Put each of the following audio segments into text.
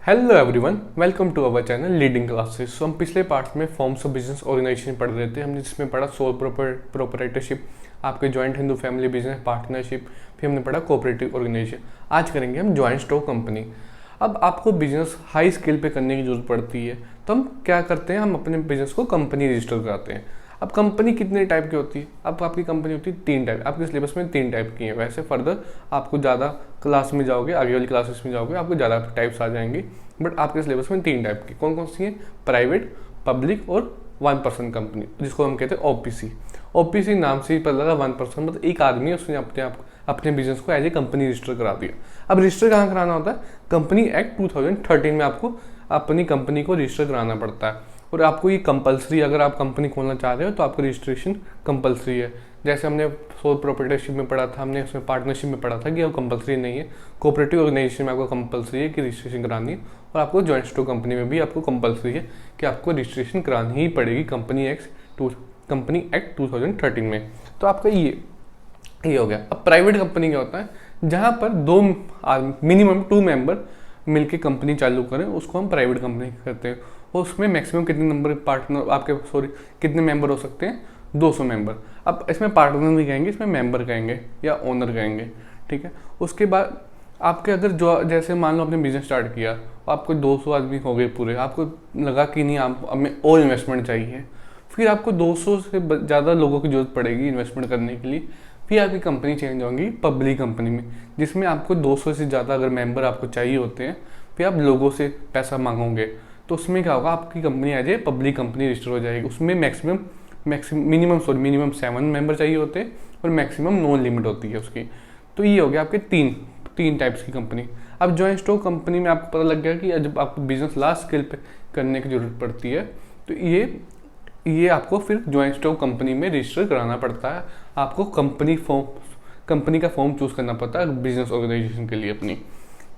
Hello everyone, welcome to our channel leading classes. हम पिछले part में फॉर्म्स ऑफ बिजनेस ऑर्गेनाइजेशन पढ़ रहे थे। हमने जिसमें पढ़ा सोल प्रोपराइटरशिप, आपके joint Hindu family business partnership, फिर हमने पढ़ा कोऑपरेटिव ऑर्गेनाइजेशन। आज करेंगे हम जॉइंट स्टॉक कंपनी। अब आपको बिजनेस हाई स्केल पे करने की जरूरत पड़ती है, तो हम क्या करते हैं, हम अपने बिजनेस को कंपनी रजिस्टर कराते हैं। अब कंपनी कितने टाइप की होती है? अब आपकी कंपनी होती है 3 टाइप। आपके सिलेबस में 3 टाइप की है। वैसे फर्दर आपको ज़्यादा क्लास में जाओगे, आगे वाली क्लासेस में जाओगे, आपको ज़्यादा टाइप्स आ जाएंगी, बट आपके सिलेबस में 3 टाइप की कौन कौन सी हैं? प्राइवेट, पब्लिक और 1 पर्सन कंपनी, जिसको हम कहते हैं ओपीसी। ओपीसी नाम से ही पता लगा 1 पर्सन मतलब एक आदमी है, उसने अपने बिजनेस को एज ए कंपनी रजिस्टर करा दिया। अब रजिस्टर कहाँ कराना होता है? कंपनी एक्ट 2013 में आपको अपनी कंपनी को रजिस्टर कराना पड़ता है। और आपको ये कंपलसरी, अगर आप कंपनी खोलना चाह रहे हो तो आपको रजिस्ट्रेशन कंपलसरी है। जैसे हमने सोल प्रोप्राइटरशिप में पढ़ा था, हमने उसमें पार्टनरशिप में पढ़ा था कि अब कंपलसरी नहीं है। कोऑपरेटिव ऑर्गेनाइजेशन में आपको कंपलसरी है कि रजिस्ट्रेशन करानी है, और आपको जॉइंट स्टॉक कंपनी में भी आपको कंपलसरी है कि आपको रजिस्ट्रेशन करानी ही पड़ेगी कंपनी एक्ट 2013 में। तो आपका ये हो गया। अब प्राइवेट कंपनी क्या होता है? जहाँ पर मिनिमम 2 मेंबर मिलके कंपनी चालू करें, उसको हम प्राइवेट कंपनी कहते हैं। और उसमें मैक्सिमम कितने नंबर कितने मेंबर हो सकते हैं? 200 मेंबर। अब इसमें पार्टनर नहीं कहेंगे, इसमें मेंबर कहेंगे या ओनर कहेंगे, ठीक है। उसके बाद आपके अगर जो जैसे मान लो आपने बिजनेस स्टार्ट किया, आपको 200 आदमी हो गए पूरे, आपको लगा कि नहीं, आप हमें और इन्वेस्टमेंट चाहिए, फिर आपको 200 से ज़्यादा लोगों की जरूरत पड़ेगी इन्वेस्टमेंट करने के लिए। फिर आपकी कंपनी चेंज होगी पब्लिक कंपनी में, जिसमें आपको 200 से ज़्यादा अगर मेंबर आपको चाहिए होते हैं, फिर आप लोगों से पैसा मांगोगे, तो उसमें क्या होगा, आपकी company as a public company register हो जाएगी। उसमें मिनिमम 7 मेंबर चाहिए होते हैं और मैक्सिमम नो लिमिट होती है उसकी। तो ये हो गया आपके तीन टाइप्स की कंपनी। अब जॉइंट स्टॉक कंपनी में आपको पता लग गया कि जब आपको बिजनेस लार्ज स्केल पे करने की जरूरत पड़ती है, तो ये आपको फिर जॉइंट स्टॉक कंपनी में रजिस्टर कराना पड़ता है। आपको कंपनी का फॉर्म चूज करना पड़ता है बिजनेस ऑर्गेनाइजेशन के लिए अपनी,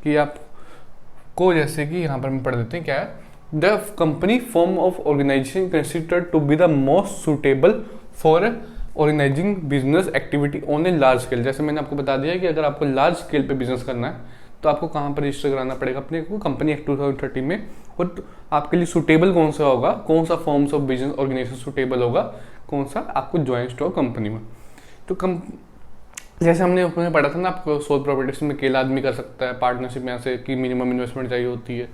कि आपको जैसे कि यहाँ पर हम पढ़ देते हैं क्या है, the company form of organisation considered to be the most suitable for organising business activity on a large scale. जैसे मैंने आपको बता दिया कि अगर आपको लार्ज स्केल पे बिजनेस करना है, तो आपको कहाँ पर रजिस्टर कराना पड़ेगा अपने को? कंपनी एक्ट 2013 में। और आपके लिए सुटेबल कौन सा होगा, कौन सा forms of business organisation suitable होगा, कौन सा? आपको जॉइंट स्टॉक कंपनी में। तो जैसे हमने उसमें पढ़ा था ना, आपको सोल प्रोप्राइटरशिप में अकेला आदमी कर सकता है, पार्टनरशिप में ऐसे कि मिनिमम इन्वेस्टमेंट चाहिए होती है।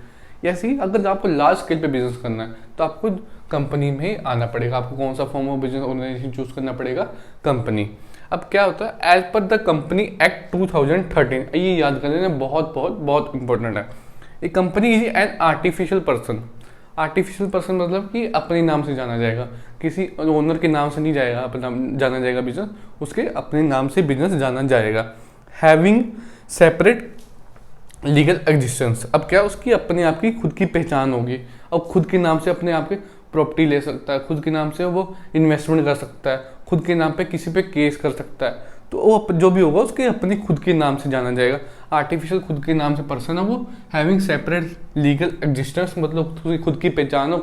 ऐसे ही अगर आपको लार्ज स्केल पे बिजनेस करना है, तो आपको कंपनी में ही आना पड़ेगा। आपको कौन सा form of business organisation choose करना पड़ेगा? कंपनी। अब क्या होता है, as per the company act 2013, ये याद कर लेना, बहुत बहुत बहुत इंपॉर्टेंट है। A company is an artificial person. Artificial person मतलब कि अपने नाम से जाना जाएगा, किसी ओनर के नाम से नहीं जाएगा, अपना जाना जाएगा बिजनेस, उसके अपने नाम से बिजनेस जाना जाएगा। Having separate legal existence. अब क्या, उसकी अपने आप की खुद की पहचान होगी। अब खुद के नाम से अपने आप की प्रॉपर्टी ले सकता है, खुद के नाम से वो इन्वेस्टमेंट कर सकता है, खुद के नाम पे किसी पे केस कर सकता है। तो वो जो भी होगा उसके अपने खुद के नाम से जाना जाएगा। आर्टिफिशियल खुद के नाम से पर्सन है वो। हैविंग सेपरेट लीगल एग्जिस्टेंस मतलब उसकी खुद की पहचान हो,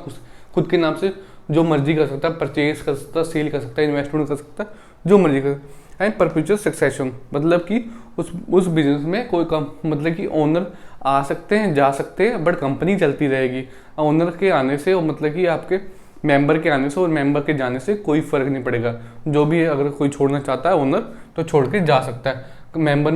खुद के नाम से जो मर्जी कर सकता है, परचेज कर सकता है, सेल कर सकता है, इन्वेस्टमेंट कर सकता है, जो मर्जी कर। एंड परपेचुअल सक्सेशन मतलब कि उस बिजनेस में कोई मतलब कि ओनर आ सकते हैं, जा सकते हैं, बट कंपनी चलती रहेगी। ओनर के आने से और मतलब कि आपके मेंबर के आने से और मेंबर के जाने से कोई फर्क नहीं पड़ेगा। जो भी अगर कोई छोड़ना चाहता है ओनर, तो छोड़ के जा सकता है। Member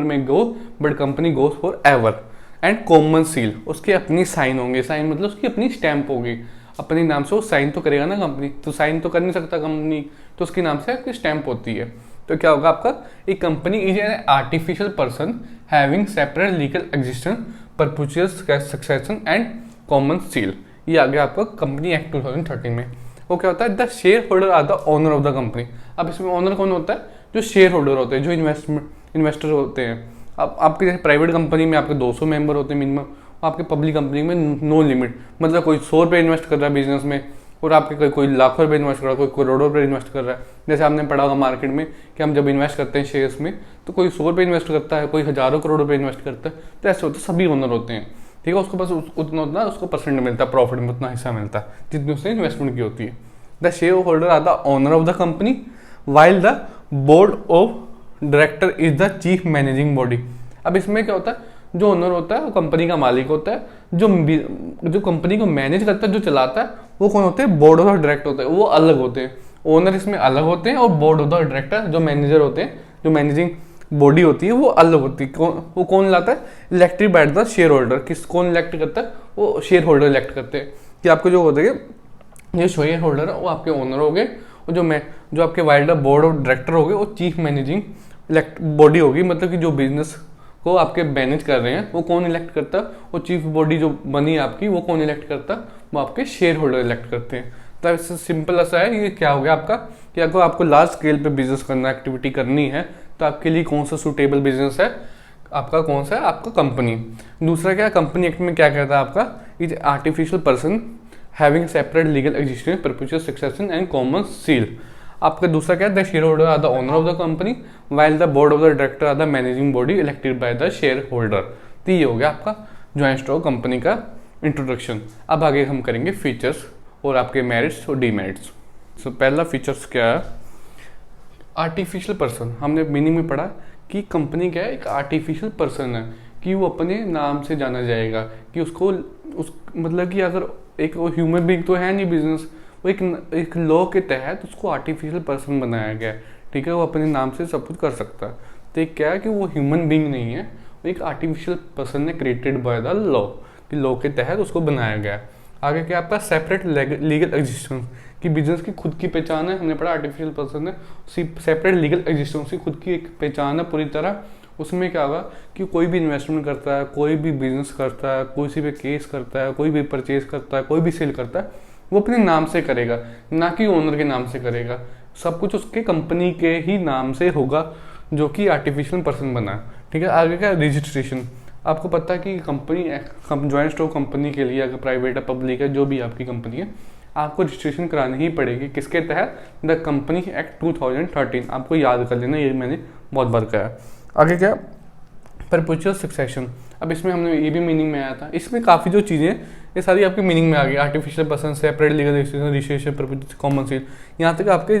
may go, but company goes forever. And common seal, उसके अपनी साइन होंगे। साइन मतलब उसकी अपनी स्टैंप होगी, अपने नाम से वो साइन तो करेगा ना कंपनी, तो साइन तो कर नहीं सकता कंपनी, तो उसके नाम से आपकी स्टैंप होती है। तो क्या होगा आपका, एक company is an artificial person having separate legal existence, perpetual succession and common seal. ये आ गया आपका कंपनी एक्ट 2013 में। वो क्या होता है, the shareholder are the owner of the company. अब इसमें ओनर कौन होता है? जो शेयर होल्डर होते हैं, जो इन्वेस्टर होते हैं। अब आपके जैसे प्राइवेट कंपनी में आपके 200 मेंबर होते हैं मिनिमम, आपके पब्लिक कंपनी में नो लिमिट, मतलब कोई 100 रुपये इन्वेस्ट कर रहा है बिजनेस में, और आपके कोई लाखों रुपये इन्वेस्ट कर रहा है, कोई करोड़ों रुपये इन्वेस्ट कर रहा है। जैसे आपने पढ़ा होगा मार्केट में कि हम जब इन्वेस्ट करते हैं शेयर्स में, तो कोई 100 रुपये इन्वेस्ट करता है, कोई हजारों करोड़ रुपये इन्वेस्ट करता है। तो ऐसे होता है, सभी ओनर होते हैं, ठीक है। उसको बस उतना उसको परसेंट मिलता है, प्रॉफिट में उतना हिस्सा मिलता है जितनी उसने इन्वेस्टमेंट की होती है। The shareholder are the owner of the company, while the board of director is the chief managing body. अब इसमें क्या होता है, जो ओनर होता है वो कंपनी का मालिक होता है, जो कंपनी को मैनेज करता है, जो चलाता है, वो कौन होते हैं? बोर्ड ऑफ डायरेक्टर होते हैं, वो अलग होते हैं। ओनर इसमें अलग होते हैं और बोर्ड ऑफ द डायरेक्टर जो मैनेजर होते हैं, जो मैनेजिंग बॉडी होती है, वो अलग होती है। वो कौन लाता है? Elected by the share holder. कौन इलेक्ट करता है? वो शेयर होल्डर इलेक्ट करते हैं कि आपको जो होते हैं ये शेयर होल्डर है वो आपके ओनर हो गए, और जो आपके वाइल्ड बोर्ड ऑफ डायरेक्टर हो गए वो चीफ मैनेजिंग बॉडी होगी। मतलब कि जो बिजनेस को आपके मैनेज कर रहे हैं वो कौन इलेक्ट करता है? वो चीफ बॉडी जो बनी आपकी वो कौन इलेक्ट करता है? वो आपके शेयर होल्डर इलेक्ट करते हैं। तो इससे सिंपल ऐसा है, ये क्या हो गया आपका कि अगर आपको लार्ज स्केल पे बिजनेस करना, एक्टिविटी करनी है, तो आपके लिए कौन सा सूटेबल बिजनेस है? आपका कौन सा है? आपका कंपनी। दूसरा क्या, कंपनी एक्ट में क्या कहता है आपका? Is artificial person having separate legal existence, perpetual succession and common seal. आपका दूसरा क्या है? The shareholder are the owner of the company while the board of the director are the managing body elected by the shareholder. तो ये हो गया आपका joint stock company का इंट्रोडक्शन। अब आगे हम करेंगे फीचर्स और आपके मेरिट्स और डीमेरिट्स। सो पहला फीचर्स क्या है? Artificial person. हमने मीनिंग में पढ़ा कि कंपनी क्या है? एक आर्टिफिशियल पर्सन है, कि वो अपने नाम से जाना जाएगा, कि उसको मतलब कि अगर एक ह्यूमन बीइंग तो है नहीं बिजनेस, वो एक लॉ के तहत उसको आर्टिफिशियल पर्सन बनाया गया है, ठीक है। वो अपने नाम से सब कुछ कर सकता है। तो एक क्या है कि वो ह्यूमन बीइंग नहीं है, वो एक आर्टिफिशियल पर्सन ने क्रिएटेड बाय द लॉ, कि लॉ के तहत उसको बनाया गया है। आगे क्या आपका सेपरेट लीगल एग्जिस्टेंस, कि बिजनेस की खुद की पहचान है। हमने पढ़ा आर्टिफिशियल पर्सन है, सेपरेट लीगल एग्जिस्टेंस की खुद की एक पहचान है पूरी तरह। उसमें क्या होगा कि कोई भी इन्वेस्टमेंट करता है, कोई भी बिजनेस करता है, कोई सी भी केस करता है, कोई भी परचेज करता है, कोई भी सेल करता है, वो अपने नाम से करेगा, ना कि ओनर के नाम से करेगा। सब कुछ उसके कंपनी के ही नाम से होगा, जो कि आर्टिफिशियल पर्सन बना है, ठीक है। आगे क्या रजिस्ट्रेशन, आपको पता है कि कंपनी जॉइंट स्टॉक कंपनी के लिए, अगर प्राइवेट है पब्लिक है, जो भी आपकी कंपनी है, आपको रजिस्ट्रेशन करानी ही पड़ेगी। किसके तहत? The company act 2013। आपको याद कर लेना, ये मैंने बहुत बार कहा है। आगे क्या? Perpetual succession. अब इसमें हमने ये भी मीनिंग में आया था, इसमें काफ़ी जो चीज़ें ये सारी आपकी मीनिंग में आ गई। Artificial person, separate legal registration, perpetual common seal, यहाँ तक आपके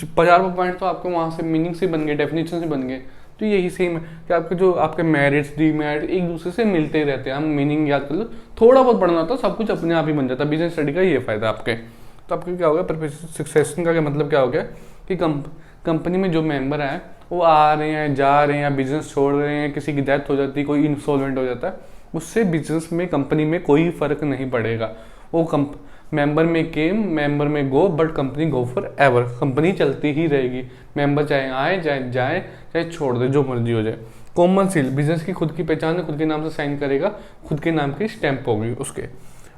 50 पॉइंट तो आपके वहाँ से मीनिंग से बन गए, डेफिनेशन से बन गए। तो यही सेम है कि आपके जो आपके मेरिट्स, डीमेरिट एक दूसरे से मिलते ही रहते हैं। हम मीनिंग याद कर लो, थोड़ा बहुत पढ़ना होता है, सब कुछ अपने आप ही बन जाता है। बिजनेस स्टडी का ये फायदा आपके। तो आपके क्या हो गया? परपेचुअल सक्सेशन का क्या मतलब क्या हो गया कि कंपनी में जो मेंबर हैं वो आ रहे हैं, जा रहे हैं, या बिजनेस छोड़ रहे हैं, किसी की डेथ हो जाती है, कोई इंसॉल्वेंट हो जाता है, उससे बिजनेस में, कंपनी में कोई फर्क नहीं पड़ेगा। वो मेंबर में came, member may go, but company go forever. Company चलती ही रहेगी, मेंबर चाहे आए, चाहे जाए, चाहे छोड़ दे, जो मर्जी हो जाए। कॉमन सील, बिजनेस की खुद की पहचान है, खुद के नाम से साइन करेगा, खुद के नाम की स्टैंप होगी उसके।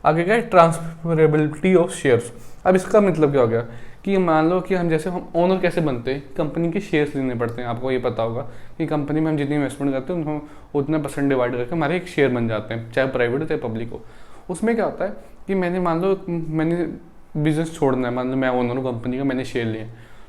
आगे क्या है? Transferability of shares. अब इसका मतलब क्या हो गया कि मान लो कि हम ओनर कैसे बनते हैं? कंपनी के शेयर्स लेने पड़ते हैं। आपको ये पता होगा कि कंपनी में हम जितनी इन्वेस्टमेंट करते हैं हम उतना परसेंट डिवाइड करके हमारे एक शेयर बन जाते हैं, चाहे प्राइवेट हो चाहे पब्लिक हो। उसमें क्या होता है कि मैंने बिजनेस छोड़ना है, मान लो मैं ओनर हूँ कंपनी का, मैंने शेयर लिए,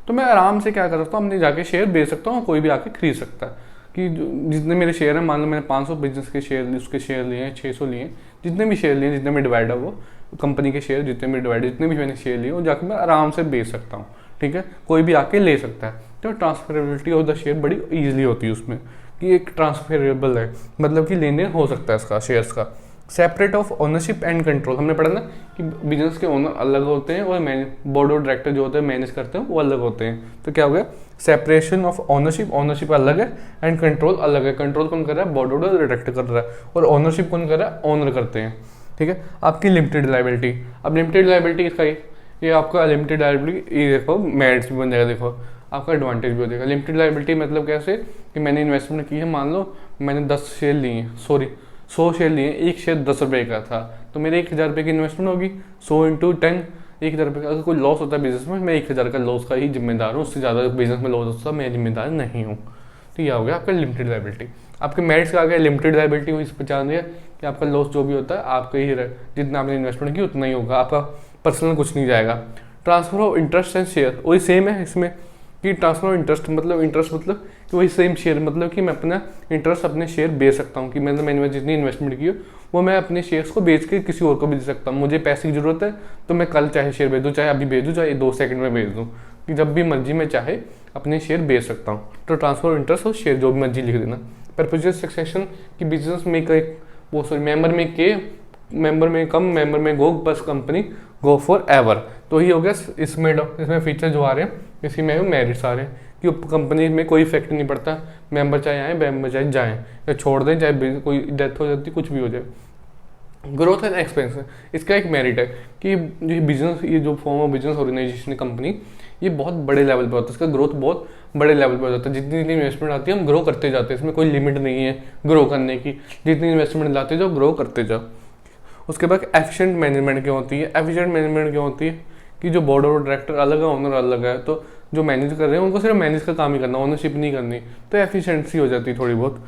तो मैं आराम से क्या कर सकता हूँ, अपने जाके शेयर बेच सकता हूँ, कोई भी आके खरीद सकता है। कि जितने मेरे शेयर हैं, मान लो मैंने 500 बिजनेस के शेयर, उसके शेयर लिए हैं, 600 लिए, जितने भी शेयर लिए, जितने में डिवाइड है वो कंपनी के शेयर, जितने भी मैंने शेयर लिए, वो जाकर मैं आराम से बेच सकता हूँ, ठीक है। कोई भी आके ले सकता है। तो ट्रांसफरेबिलिटी ऑफ द शेयर बड़ी ईजिली होती है उसमें, कि एक ट्रांसफरेबल है, मतलब कि लेन देन हो सकता है इसका, शेयर्स का। Separate of ownership and control, हमने पढ़ा ना कि बिजनेस के ओनर अलग होते हैं और बोर्ड ऑफ डायरेक्टर जो होते हैं मैनेज करते हैं वो अलग होते हैं। तो क्या हो गया? सेपरेशन ऑफ ओनरशिप अलग है, एंड कंट्रोल अलग है। कंट्रोल कौन कर रहा है? बोर्ड ऑफ डायरेक्टर कर रहा है, और ओनरशिप कौन कर रहा है? ओनर करते हैं, ठीक है। आपकी लिमिटेड लायबिलिटी, अब लिमिटेड लायबिलिटी किसका? ये आपका लिमिटेड लायबिलिटी, ये देखो मेरिट्स भी बन जाएगा, देखो आपका एडवांटेज भी हो जाएगा। लिमिटेड लायबिलिटी मतलब कैसे कि मैंने इन्वेस्टमेंट की है, मान लो मैंने 10 शेयर लिए हैं, 100 शेयर लिए, एक शेयर 10 रुपये का था, तो मेरे 1000 रुपये की इन्वेस्टमेंट होगी, 100 × 10, 1000 रुपये का। अगर कोई लॉस होता है बिजनेस में, मैं 1000 का लॉस का ही जिम्मेदार हूँ, उससे ज़्यादा बिजनेस में लॉस होता है मैं जिम्मेदार नहीं हूँ। तो यह हो गया आपका लिमिटेड लायबिलिटी। आपके मेरिट्स का आ गया लिमिटेड लायबिलिटी, हुई इस पहचान है कि आपका लॉस जो भी होता है आपका ही, जितना आपने इन्वेस्टमेंट की उतना ही होगा, आपका पर्सनल कुछ नहीं जाएगा। Transfer of interest and share, वही सेम है इसमें, कि ट्रांसफर ऑफ इंटरेस्ट मतलब कि वही सेम शेयर, मतलब कि मैं अपना इंटरेस्ट, अपने शेयर बेच सकता हूँ, कि मैंने जितनी इन्वेस्टमेंट की हो वो मैं अपने शेयर्स को बेच के किसी और को भी दे सकता हूँ। मुझे पैसे की जरूरत है तो मैं कल चाहे शेयर बेच दूँ, चाहे अभी बेच दूँ, चाहे 2 सेकंड में बेच दूँ, कि जब भी मर्जी में चाहे अपने शेयर बेच सकता हूँ। तो ट्रांसफर ऑफ इंटरेस्ट और शेयर जो भी मर्जी लिख देना। परपेचुअल सक्सेशन कि बिजनेस में मेंबर में कम, मेंबर में गो, बस कंपनी गो फॉर एवर। तो ये हो गया इसमें फीचर जो आ रहे हैं, इसी में मेरिट्स आ रहे हैं कि कंपनी में कोई इफेक्ट नहीं पड़ता, मेंबर चाहे आए, मेंबर चाहे जाएँ या छोड़ दें, चाहे कोई डेथ हो जाती, कुछ भी हो जाए। ग्रोथ एंड एक्सपेंशन, इसका एक मेरिट है कि ये बिजनेस, ये जो form of business organisation company, ये बहुत बड़े लेवल पर होता है, इसका ग्रोथ बहुत बड़े लेवल पर हो जाता है। जितनी जितनी इन्वेस्टमेंट आती है हम ग्रो करते जाते हैं, इसमें कोई लिमिट नहीं है ग्रो करने की, जितनी इन्वेस्टमेंट लाते जाओ ग्रो करते जाओ। उसके बाद एफिशिएंट मैनेजमेंट क्यों होती है? एफिशिएंट मैनेजमेंट क्यों होती है कि जो बोर्ड ऑफ डायरेक्टर अलग है, ओनर अलग है, तो जो मैनेज कर रहे हैं उनको सिर्फ मैनेज का काम ही करना, ओनरशिप नहीं करनी, तो एफिशिएंसी हो जाती है थोड़ी बहुत।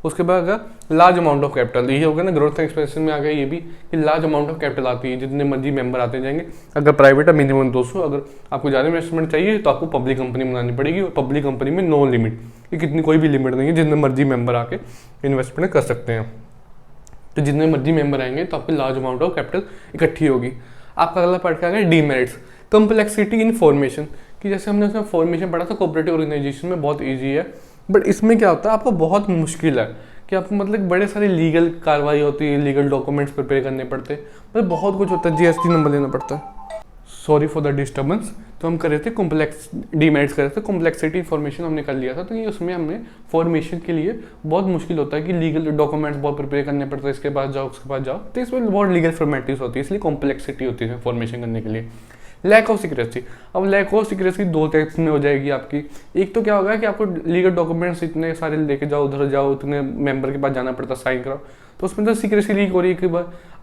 उसके बाद अगर लार्ज अमाउंट ऑफ कैपिटल, ये हो गया ना ग्रोथ एक्सपेंशन में आ गया ये भी कि लार्ज अमाउंट ऑफ कैपिटल आती है, जितने मर्जी मेंबर आते जाएंगे। अगर प्राइवेट है मिनिमम 200, अगर आपको ज़्यादा इन्वेस्टमेंट चाहिए तो आपको पब्लिक कंपनी बनानी पड़ेगी, और पब्लिक कंपनी में नो लिमिट, ये कितनी कोई भी लिमिट नहीं है, जितने मर्जी मेंबर आके इन्वेस्टमेंट कर सकते हैं। तो जितने मर्जी मेंबर आएंगे तो आपकी लार्ज अमाउंट ऑफ कैपिटल इकट्ठी होगी। आपका अगला पार्ट क्या है? डीमेरिट्स, कम्प्लेक्सिटी इन फॉर्मेशन, कि जैसे हमने उसमें फॉर्मेशन पढ़ा था कोऑपरेटिव ऑर्गेनाइजेशन में बहुत ईजी है, बट इसमें क्या होता है आपको बहुत मुश्किल है कि आपको मतलब बड़े सारे लीगल कार्रवाई होती है, लीगल डॉक्यूमेंट्स प्रिपेयर करने पड़ते हैं, मतलब बहुत कुछ होता है, जीएसटी नंबर लेना पड़ता है। Sorry for the disturbance. तो हम कर रहे थे डीमेरिट्स कर रहे थे, कॉम्प्लेक्सिटी फॉर्मेशन हमने कर लिया था, तो ये उसमें हमने फॉर्मेशन के लिए बहुत मुश्किल होता है कि लीगल डॉक्यूमेंट्स बहुत प्रिपेयर करने पड़ते हैं, इसके पास जाओ उसके पास जाओ, तो इसमें बहुत लीगल फॉर्मेलिटीज होती है, इसलिए कॉम्प्लेक्सिटी होती है फॉर्मेशन करने के लिए। लैक ऑफ सिक्रेसी, अब लैक ऑफ सिक्रेसी दो टाइप्स में हो जाएगी आपकी। एक तो क्या होगा कि आपको लीगल डॉक्यूमेंट्स इतने सारे लेके जाओ, उधर जाओ, इतने मेंबर के पास जाना पड़ता, साइन कराओ, तो उसमें तो सिक्रेसी लीक हो रही है कि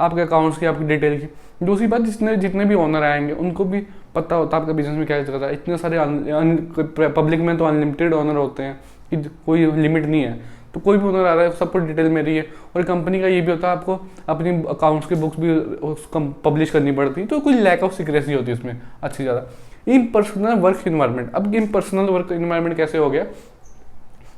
आपके अकाउंट्स की, आपकी डिटेल की। दूसरी बात, जितने भी ओनर आएंगे उनको भी पता होता है आपका बिजनेस में क्या चल रहा है। इतने सारे पब्लिक में तो अनलिमिटेड ओनर होते हैं कि कोई लिमिट नहीं है, तो कोई भी ओनर आ रहा है सब कुछ डिटेल में रही है। और कंपनी का ये भी होता है आपको अपनी अकाउंट्स की बुक्स भी पब्लिश करनी पड़ती है, तो कोई लैक ऑफ सिक्रेसी होती है इसमें अच्छी ज़्यादा। इम्पर्सनल वर्क इन्वायरमेंट, अब इम्पर्सनल वर्क इन्वायरमेंट कैसे हो गया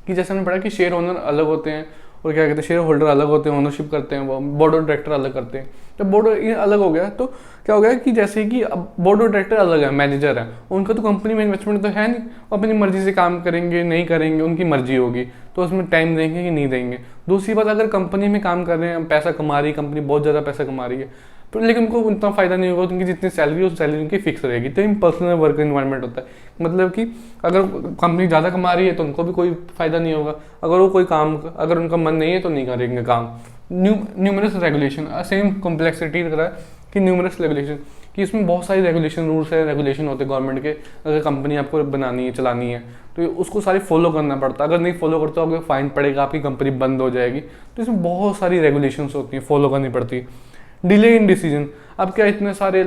कि जैसे हमने पढ़ा कि शेयर ओनर अलग होते हैं और क्या कहते हैं शेयर होल्डर अलग होते हैं, ओनरशिप करते हैं, वो बोर्ड ऑफ डायरेक्टर अलग करते हैं। तो बोर्ड ये अलग हो गया, तो क्या हो गया कि जैसे कि अब बोर्ड ऑफ डायरेक्टर अलग है, मैनेजर है, उनका तो कंपनी में इन्वेस्टमेंट तो है नहीं, वो अपनी मर्जी से काम करेंगे नहीं करेंगे, उनकी मर्जी होगी, तो उसमें टाइम देंगे कि नहीं देंगे। दूसरी बात, अगर कंपनी में काम कर रहे हैं, पैसा कमा रही है कंपनी, बहुत ज़्यादा पैसा कमा रही है, तो लेकिन उनको उतना फायदा नहीं होगा, उनकी जितनी सैलरी उस सैलरी उनकी फिक्स रहेगी। तो पर्सनल वर्क एनवायरनमेंट होता है, मतलब कि अगर कंपनी ज़्यादा कमा रही है तो उनको भी कोई फायदा नहीं होगा, अगर वो कोई काम, अगर उनका मन नहीं है तो नहीं करेंगे काम। न्यूमरस रेगुलेशन, सेम कॉम्प्लेक्सिटी रहा है कि न्यूमरस रेगुलेशन, कि इसमें बहुत सारी रेगुलेशन, रूल्स है, रेगुलेशन होते हैं गवर्नमेंट के। अगर कंपनी आपको बनानी है, चलानी है, तो उसको सारी फॉलो करना पड़ता है, अगर नहीं फॉलो करते हो आपको फाइन पड़ेगा, आपकी कंपनी बंद हो जाएगी। तो इसमें बहुत सारी रेगुलेशंस होती हैं, फॉलो करनी पड़ती है। डिले इन डिसीजन, अब क्या इतने सारे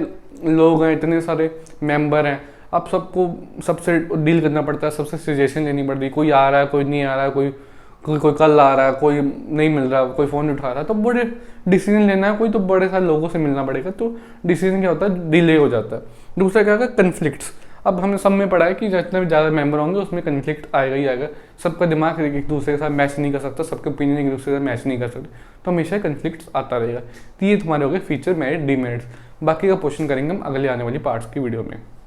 लोग हैं, इतने सारे मेंबर हैं, अब सबसे डील करना पड़ता है, सबसे सजेशन लेनी पड़ती है, कोई आ रहा है, कोई नहीं आ रहा है, कोई कल आ रहा है, कोई नहीं मिल रहा, कोई फ़ोन नहीं उठा रहा है, तो बड़े डिसीजन लेना है कोई, तो बड़े सारे लोगों से मिलना पड़ेगा, तो डिसीजन क्या होता है, डिले हो जाता है। दूसरा क्या होगा, कन्फ्लिक्ट्स, अब हमने सब में पढ़ा है कि जितने भी ज़्यादा मेंबर होंगे उसमें कन्फ्लिक्ट आएगा ही आएगा, सबका दिमाग एक दूसरे के साथ मैच नहीं कर सकता, सबके ओपिनियन एक दूसरे के साथ मैच नहीं कर सकते, तो हमेशा कन्फ्लिक्ट आता रहेगा। तो ये तुम्हारे हो गए फीचर, मेरिट, डीमेरिट्स। बाकी का क्वेश्चन करेंगे हम अगले आने वाली पार्ट्स की वीडियो में।